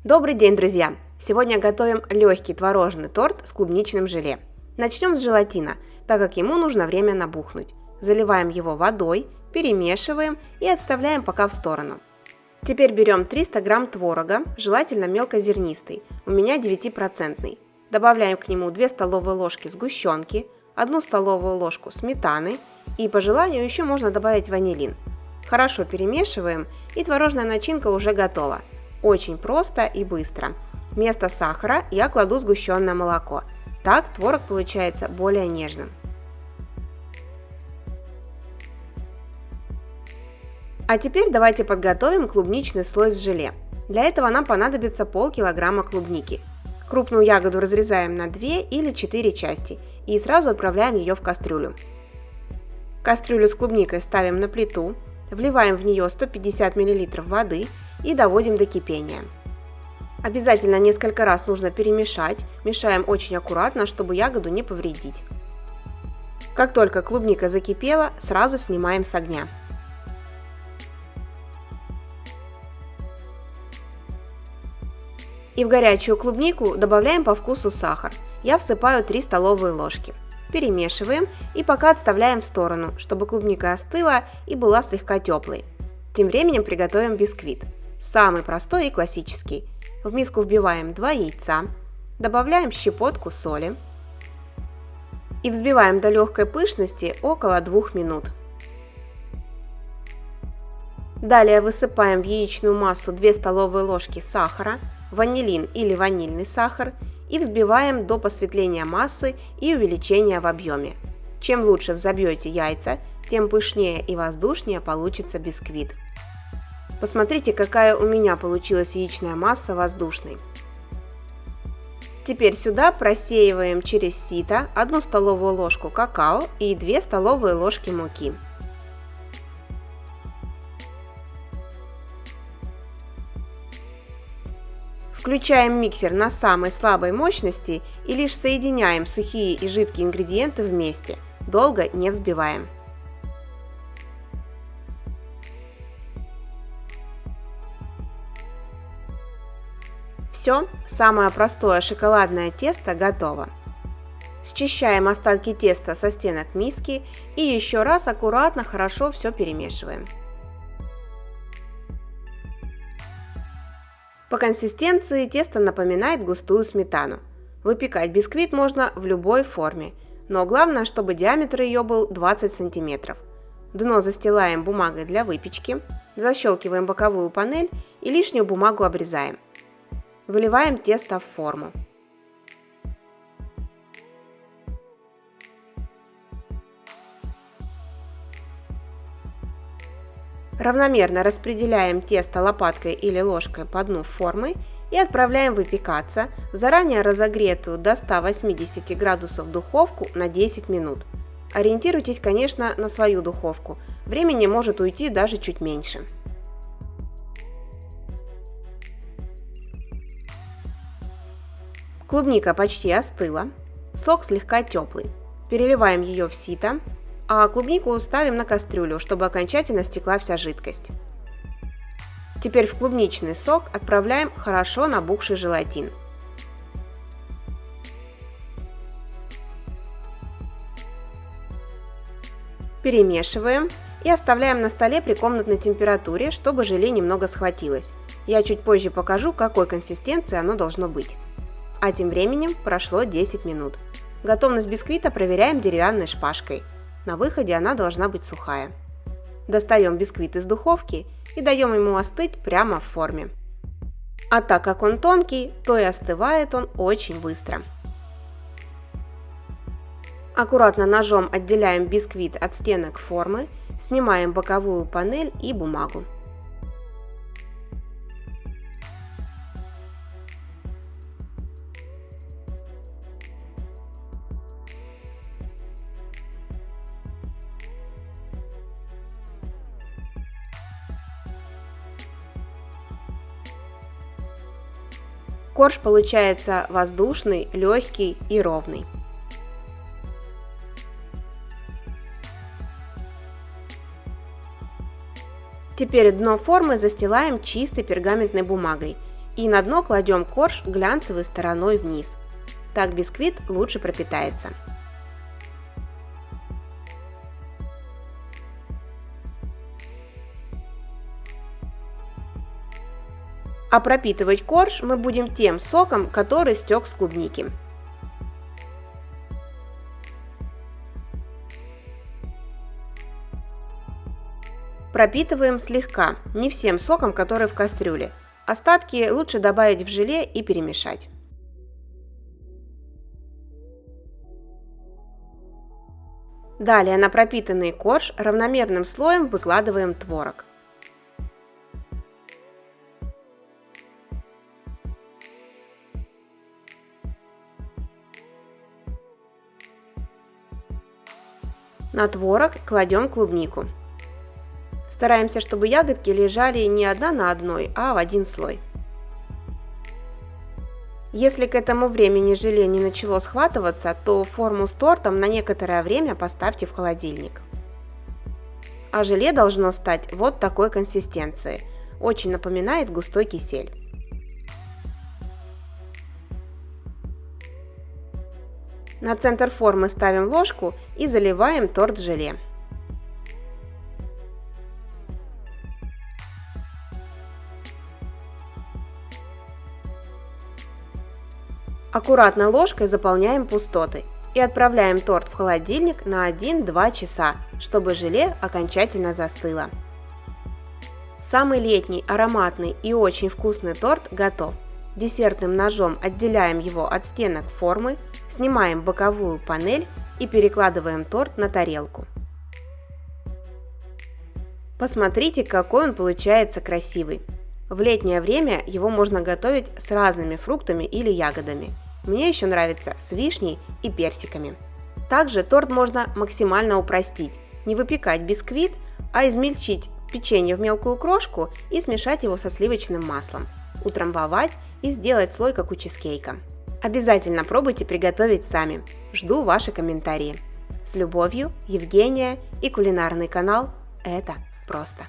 Добрый день, друзья! Сегодня готовим легкий творожный торт с клубничным желе. Начнем с желатина, так как ему нужно время набухнуть. Заливаем его водой, перемешиваем и отставляем пока в сторону. Теперь берем 300 грамм творога, желательно мелкозернистый, у меня 9%. Добавляем к нему 2 столовые ложки сгущенки, 1 столовую ложку сметаны и по желанию еще можно добавить ванилин. Хорошо перемешиваем, и творожная начинка уже готова. Очень просто и быстро. Вместо сахара я кладу сгущенное молоко. Так творог получается более нежным. А теперь давайте подготовим клубничный слой с желе. Для этого нам понадобится полкилограмма клубники. Крупную ягоду разрезаем на 2 или 4 части и сразу отправляем ее в кастрюлю. Кастрюлю с клубникой ставим на плиту, вливаем в нее 150 мл воды и доводим до кипения. Обязательно несколько раз нужно перемешать, мешаем очень аккуратно, чтобы ягоду не повредить. Как только клубника закипела, сразу снимаем с огня. И в горячую клубнику добавляем по вкусу сахар. Я всыпаю 3 столовые ложки. Перемешиваем и пока отставляем в сторону, чтобы клубника остыла и была слегка теплой. Тем временем приготовим бисквит. Самый простой и классический. В миску вбиваем 2 яйца, добавляем щепотку соли и взбиваем до легкой пышности около 2 минут. Далее высыпаем в яичную массу 2 столовые ложки сахара, ванилин или ванильный сахар и взбиваем до посветления массы и увеличения в объеме. Чем лучше взобьете яйца, тем пышнее и воздушнее получится бисквит. Посмотрите, какая у меня получилась яичная масса воздушной. Теперь сюда просеиваем через сито 1 столовую ложку какао и 2 столовые ложки муки. Включаем миксер на самой слабой мощности и лишь соединяем сухие и жидкие ингредиенты вместе, долго не взбиваем. Все, самое простое шоколадное тесто готово. Счищаем остатки теста со стенок миски и еще раз аккуратно хорошо все перемешиваем. По консистенции тесто напоминает густую сметану. Выпекать бисквит можно в любой форме, но главное, чтобы диаметр ее был 20 см. Дно застилаем бумагой для выпечки, защелкиваем боковую панель и лишнюю бумагу обрезаем. Выливаем тесто в форму. Равномерно распределяем тесто лопаткой или ложкой по дну формы и отправляем выпекаться в заранее разогретую до 180 градусов духовку на 10 минут. Ориентируйтесь, конечно, на свою духовку. Времени может уйти даже чуть меньше. Клубника почти остыла, сок слегка теплый. Переливаем ее в сито, а клубнику ставим на кастрюлю, чтобы окончательно стекла вся жидкость. Теперь в клубничный сок отправляем хорошо набухший желатин. Перемешиваем и оставляем на столе при комнатной температуре, чтобы желе немного схватилось. Я чуть позже покажу, какой консистенции оно должно быть. А тем временем прошло 10 минут. Готовность бисквита проверяем деревянной шпажкой. На выходе она должна быть сухая. Достаем бисквит из духовки и даем ему остыть прямо в форме. А так как он тонкий, то и остывает он очень быстро. Аккуратно ножом отделяем бисквит от стенок формы, снимаем боковую панель и бумагу. Корж получается воздушный, легкий и ровный. Теперь дно формы застилаем чистой пергаментной бумагой И на дно кладем корж глянцевой стороной вниз. Так бисквит лучше пропитается. А пропитывать корж мы будем тем соком, который стек с клубники. Пропитываем слегка, не всем соком, который в кастрюле. Остатки лучше добавить в желе и перемешать. Далее на пропитанный корж равномерным слоем выкладываем творог. На творог кладем клубнику. Стараемся, чтобы ягодки лежали не одна на одной, а в один слой. Если к этому времени желе не начало схватываться, то форму с тортом на некоторое время поставьте в холодильник. А желе должно стать вот такой консистенции. Очень напоминает густой кисель. На центр формы ставим ложку и заливаем торт желе. Аккуратно ложкой заполняем пустоты и отправляем торт в холодильник на 1-2 часа, чтобы желе окончательно застыло. Самый летний, ароматный и очень вкусный торт готов. Десертным ножом отделяем его от стенок формы, снимаем боковую панель и перекладываем торт на тарелку. Посмотрите, какой он получается красивый. В летнее время его можно готовить с разными фруктами или ягодами. Мне еще нравится с вишней и персиками. Также торт можно максимально упростить. Не выпекать бисквит, а измельчить печенье в мелкую крошку и смешать его со сливочным маслом. Утрамбовать и сделать слой, как у чизкейка. Обязательно пробуйте приготовить сами. Жду ваши комментарии. С любовью, Евгения и кулинарный канал «Это просто».